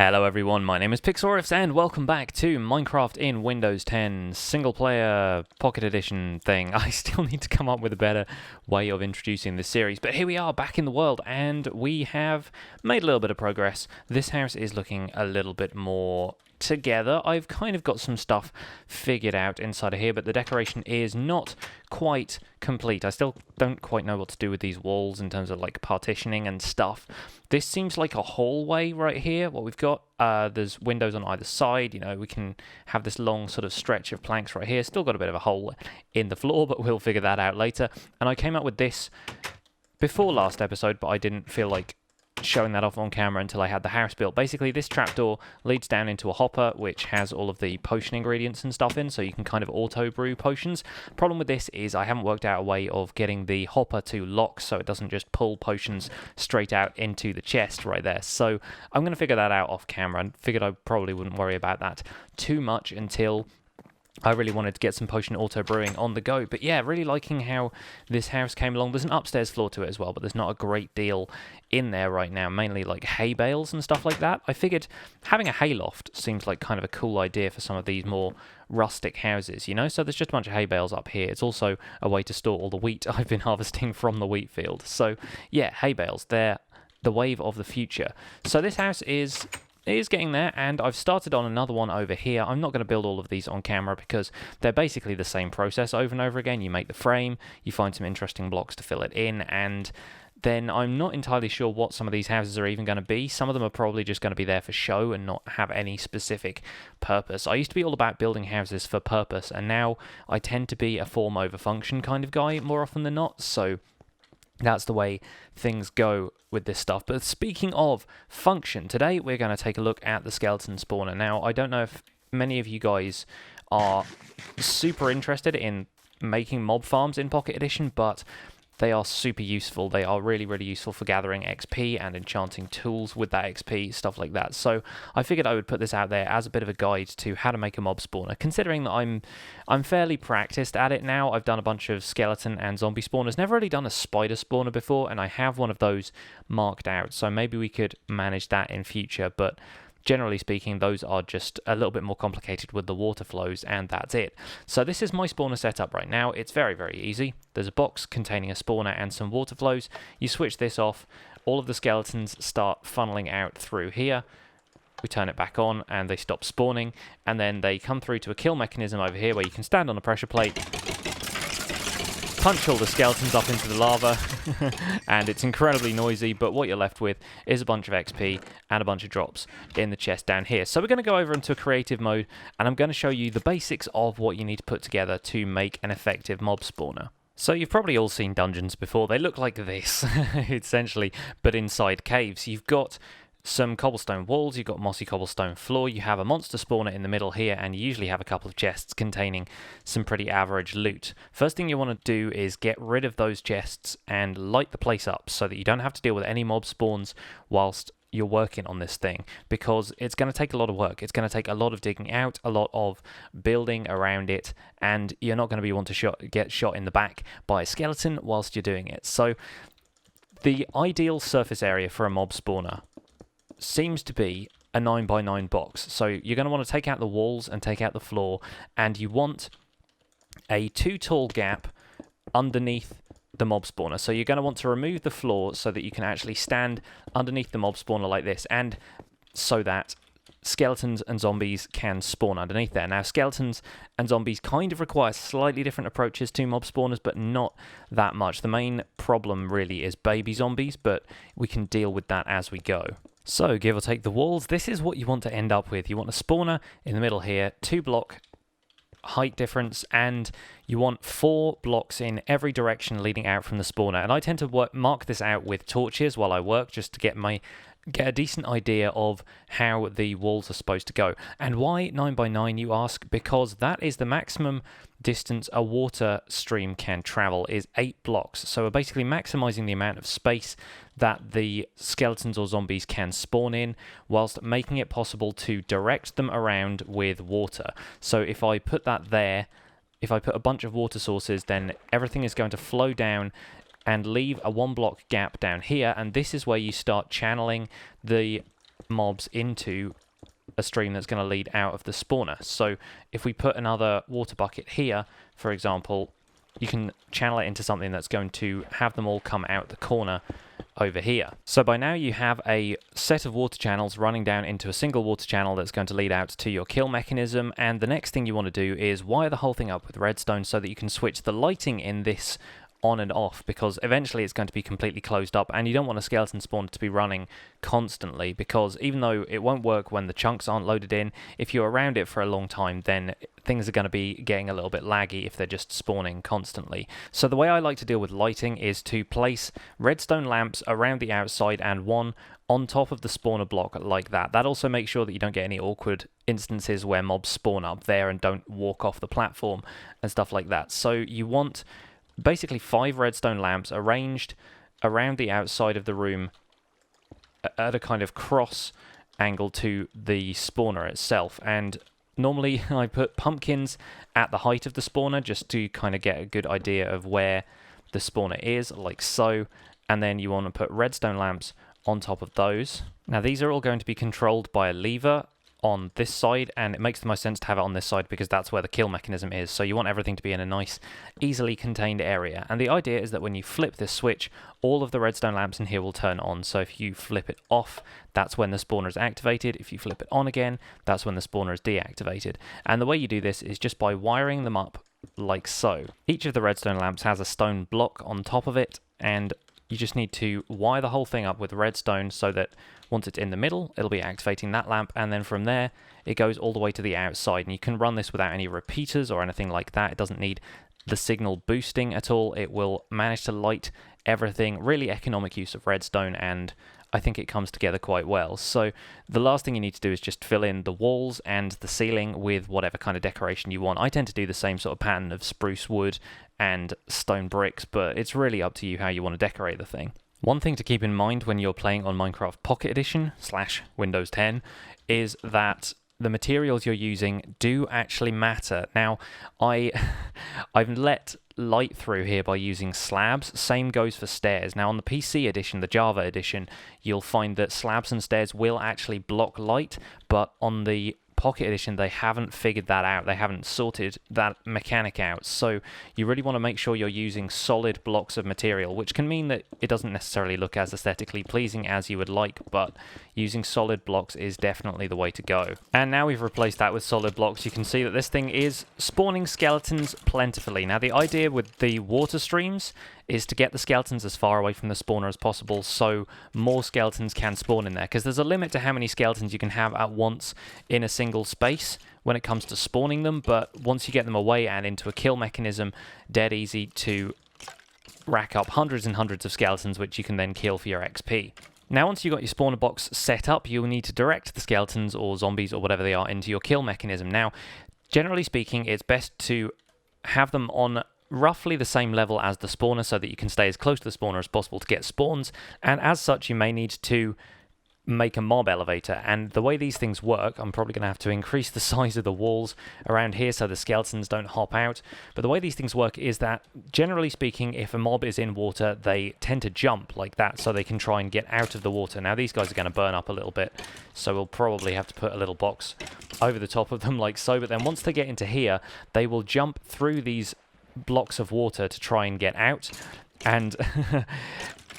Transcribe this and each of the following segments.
Hello everyone, my name is Pixlriffs and welcome back to Minecraft in Windows 10 single player pocket edition thing. I still need to come up with a better way of introducing this series, but here we are back in the world and we have made a little bit of progress. This house is looking a little bit more together. I've kind of got some stuff figured out inside of here, but the decoration is not quite complete. I still don't quite know what to do with these walls in terms of like partitioning and stuff. This seems like a hallway right here, what we've got. There's windows on either side, you know, we can have this long sort of stretch of planks right here. Still got a bit of a hole in the floor, but we'll figure that out later. And I came up with this before last episode, but I didn't feel like showing that off on camera until I had the house built. Basically, this trapdoor leads down into a hopper which has all of the potion ingredients and stuff in, so you can kind of auto brew potions. Problem with this is I haven't worked out a way of getting the hopper to lock so it doesn't just pull potions straight out into the chest right there. So I'm going to figure that out off camera, and figured I probably wouldn't worry about that too much until I really wanted to get some potion auto brewing on the go. But yeah, really liking how this house came along. There's an upstairs floor to it as well, but there's not a great deal in there right now, mainly like hay bales and stuff like that. I figured having a hayloft seems like kind of a cool idea for some of these more rustic houses, you know? So there's just a bunch of hay bales up here. It's also a way to store all the wheat I've been harvesting from the wheat field. So yeah, hay bales, they're the wave of the future. So this house is getting there, and I've started on another one over here. I'm not going to build all of these on camera because they're basically the same process over and over again. You make the frame, you find some interesting blocks to fill it in, and then I'm not entirely sure what some of these houses are even going to be. Some of them are probably just going to be there for show and not have any specific purpose. I used to be all about building houses for purpose, and now I tend to be a form over function kind of guy more often than not, so that's the way things go with this stuff. But speaking of function, today we're going to take a look at the skeleton spawner. Now, I don't know if many of you guys are super interested in making mob farms in Pocket Edition, but they are super useful. They are really, really useful for gathering XP and enchanting tools with that XP, stuff like that. So I figured I would put this out there as a bit of a guide to how to make a mob spawner. Considering that I'm fairly practiced at it now, I've done a bunch of skeleton and zombie spawners. Never really done a spider spawner before, and I have one of those marked out. So maybe we could manage that in future, but generally speaking, those are just a little bit more complicated with the water flows, and that's it. So this is my spawner setup right now. It's very, very easy. There's a box containing a spawner and some water flows. You switch this off, all of the skeletons start funneling out through here. We turn it back on and they stop spawning, and then they come through to a kill mechanism over here where you can stand on a pressure plate, punch all the skeletons up into the lava, and it's incredibly noisy, but what you're left with is a bunch of XP and a bunch of drops in the chest down here. So we're going to go over into creative mode, and I'm going to show you the basics of what you need to put together to make an effective mob spawner. So you've probably all seen dungeons before. They look like this, essentially, but inside caves. You've got some cobblestone walls, you've got mossy cobblestone floor, you have a monster spawner in the middle here, and you usually have a couple of chests containing some pretty average loot. First thing you want to do is get rid of those chests and light the place up so that you don't have to deal with any mob spawns whilst you're working on this thing, because it's going to take a lot of work. It's going to take a lot of digging out, a lot of building around it, and you're not going to be one to get shot in the back by a skeleton whilst you're doing it. So the ideal surface area for a mob spawner seems to be a 9x9 box. So you're going to want to take out the walls and take out the floor, and you want a 2 tall gap underneath the mob spawner. So you're going to want to remove the floor so that you can actually stand underneath the mob spawner like this, and so that skeletons and zombies can spawn underneath there. Now, skeletons and zombies kind of require slightly different approaches to mob spawners, but not that much. The main problem really is baby zombies, but we can deal with that as we go. So, give or take the walls, this is what you want to end up with. You want a spawner in the middle here, 2 block height difference, and you want 4 blocks in every direction leading out from the spawner. And I tend to mark this out with torches while I work, just to get a decent idea of how the walls are supposed to go. And why 9x9, you ask? Because that is the maximum distance a water stream can travel, is 8 blocks. So we're basically maximizing the amount of space that the skeletons or zombies can spawn in, whilst making it possible to direct them around with water. So if I put that there, if I put a bunch of water sources, then everything is going to flow down and leave a 1 block gap down here, and this is where you start channeling the mobs into a stream that's going to lead out of the spawner. So if we put another water bucket here, for example, you can channel it into something that's going to have them all come out the corner over here. So by now you have a set of water channels running down into a single water channel that's going to lead out to your kill mechanism, and the next thing you want to do is wire the whole thing up with redstone so that you can switch the lighting in this on and off, because eventually it's going to be completely closed up, and you don't want a skeleton spawner to be running constantly, because even though it won't work when the chunks aren't loaded in, if you're around it for a long time, then things are going to be getting a little bit laggy if they're just spawning constantly. So the way I like to deal with lighting is to place redstone lamps around the outside and one on top of the spawner block like that. That also makes sure that you don't get any awkward instances where mobs spawn up there and don't walk off the platform and stuff like that. So you want basically 5 redstone lamps arranged around the outside of the room at a kind of cross angle to the spawner itself. And normally I put pumpkins at the height of the spawner just to kind of get a good idea of where the spawner is, like so. And then you want to put redstone lamps on top of those. Now these are all going to be controlled by a lever on this side, and it makes the most sense to have it on this side because that's where the kill mechanism is. So you want everything to be in a nice, easily contained area. And the idea is that when you flip this switch, all of the redstone lamps in here will turn on. So if you flip it off, that's when the spawner is activated. If you flip it on again, that's when the spawner is deactivated. And the way you do this is just by wiring them up like so. Each of the redstone lamps has a stone block on top of it, and you just need to wire the whole thing up with redstone so that once it's in the middle, it'll be activating that lamp, and then from there, it goes all the way to the outside. And you can run this without any repeaters or anything like that. It doesn't need the signal boosting at all. It will manage to light everything. Really economic use of redstone, and I think it comes together quite well. So the last thing you need to do is just fill in the walls and the ceiling with whatever kind of decoration you want. I tend to do the same sort of pattern of spruce wood and stone bricks, but it's really up to you how you want to decorate the thing. One thing to keep in mind when you're playing on Minecraft Pocket Edition / Windows 10 is that the materials you're using do actually matter. Now, I've let light through here by using slabs. Same goes for stairs. Now, on the PC edition, the Java edition, you'll find that slabs and stairs will actually block light, but on the Pocket Edition, they haven't figured that out. They haven't sorted that mechanic out. So you really want to make sure you're using solid blocks of material, which can mean that it doesn't necessarily look as aesthetically pleasing as you would like, but using solid blocks is definitely the way to go. And now we've replaced that with solid blocks, you can see that this thing is spawning skeletons plentifully. Now the idea with the water streams is to get the skeletons as far away from the spawner as possible so more skeletons can spawn in there, because there's a limit to how many skeletons you can have at once in a single space when it comes to spawning them, but once you get them away and into a kill mechanism, dead easy to rack up hundreds and hundreds of skeletons which you can then kill for your XP. Now once you've got your spawner box set up, you'll need to direct the skeletons or zombies or whatever they are into your kill mechanism. Now, generally speaking, it's best to have them on roughly the same level as the spawner so that you can stay as close to the spawner as possible to get spawns, and as such you may need to make a mob elevator. And the way these things work, I'm probably going to have to increase the size of the walls around here so the skeletons don't hop out, but the way these things work is that generally speaking, if a mob is in water, they tend to jump like that so they can try and get out of the water. Now these guys are going to burn up a little bit, so we'll probably have to put a little box over the top of them like so, but then once they get into here, they will jump through these blocks of water to try and get out. And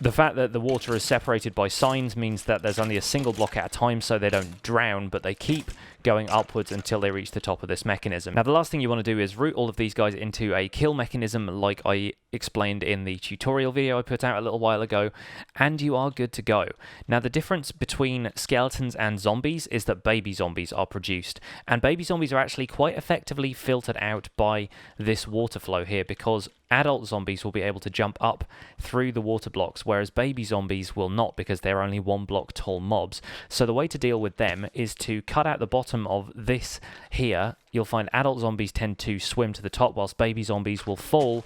the fact that the water is separated by signs means that there's only a single block at a time, so they don't drown, but they keep going upwards until they reach the top of this mechanism. Now the last thing you want to do is route all of these guys into a kill mechanism like I explained in the tutorial video I put out a little while ago, and you are good to go. Now the difference between skeletons and zombies is that baby zombies are produced, and baby zombies are actually quite effectively filtered out by this water flow here, because adult zombies will be able to jump up through the water blocks, whereas baby zombies will not, because they're only 1 block tall mobs. So the way to deal with them is to cut out the bottom of this here. You'll find adult zombies tend to swim to the top, whilst baby zombies will fall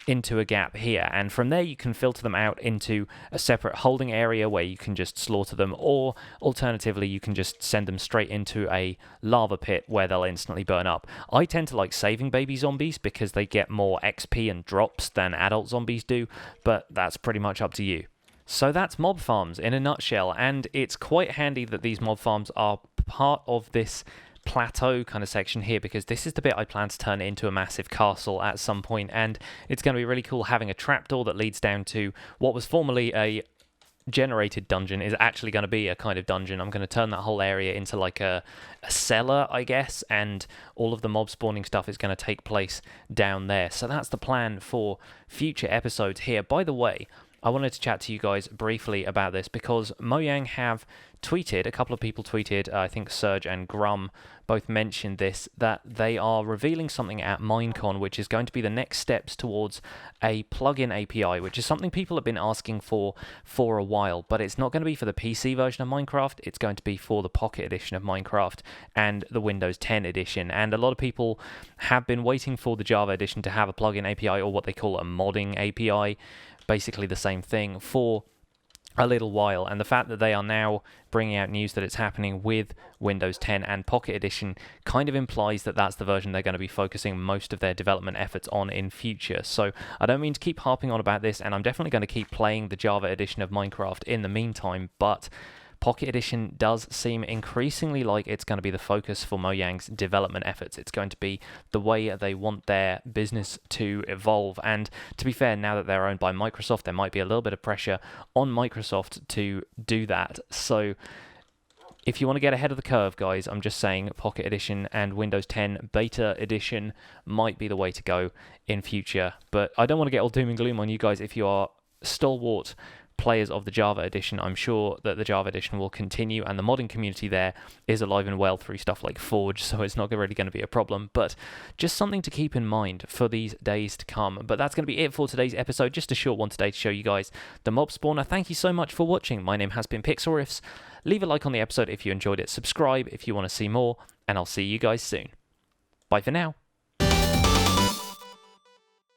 into a gap here, and from there you can filter them out into a separate holding area where you can just slaughter them, or alternatively you can just send them straight into a lava pit where they'll instantly burn up. I tend to like saving baby zombies because they get more XP and drops than adult zombies do, but that's pretty much up to you. So that's mob farms in a nutshell, and it's quite handy that these mob farms are part of this plateau kind of section here, because this is the bit I plan to turn into a massive castle at some point, and it's going to be really cool having a trapdoor that leads down to what was formerly a generated dungeon is actually going to be a kind of dungeon. I'm going to turn that whole area into like a cellar, I guess, and all of the mob spawning stuff is going to take place down there. So that's the plan for future episodes here. By the way, I wanted to chat to you guys briefly about this because Mojang have tweeted, a couple of people tweeted, I think Surge and Grum both mentioned this, that they are revealing something at Minecon, which is going to be the next steps towards a plugin API, which is something people have been asking for a while, but it's not going to be for the PC version of Minecraft, it's going to be for the Pocket Edition of Minecraft and the Windows 10 edition, and a lot of people have been waiting for the Java edition to have a plugin API, or what they call a modding API, basically the same thing, for a little while, and the fact that they are now bringing out news that it's happening with Windows 10 and Pocket Edition kind of implies that that's the version they're going to be focusing most of their development efforts on in future. So I don't mean to keep harping on about this, and I'm definitely going to keep playing the Java edition of Minecraft in the meantime, but Pocket Edition does seem increasingly like it's going to be the focus for Mojang's development efforts. It's going to be the way they want their business to evolve. And to be fair, now that they're owned by Microsoft, there might be a little bit of pressure on Microsoft to do that. So if you want to get ahead of the curve, guys, I'm just saying Pocket Edition and Windows 10 Beta Edition might be the way to go in future. But I don't want to get all doom and gloom on you guys if you are stalwart players of the Java edition. I'm sure that the Java edition will continue, and the modding community there is alive and well through stuff like Forge, so it's not really going to be a problem, but just something to keep in mind for these days to come. But that's going to be it for today's episode, just a short one today to show you guys the mob spawner. Thank you so much for watching. My name has been Pixlriffs. Leave a like on the episode if you enjoyed it, subscribe if you want to see more, and I'll see you guys soon. Bye for now.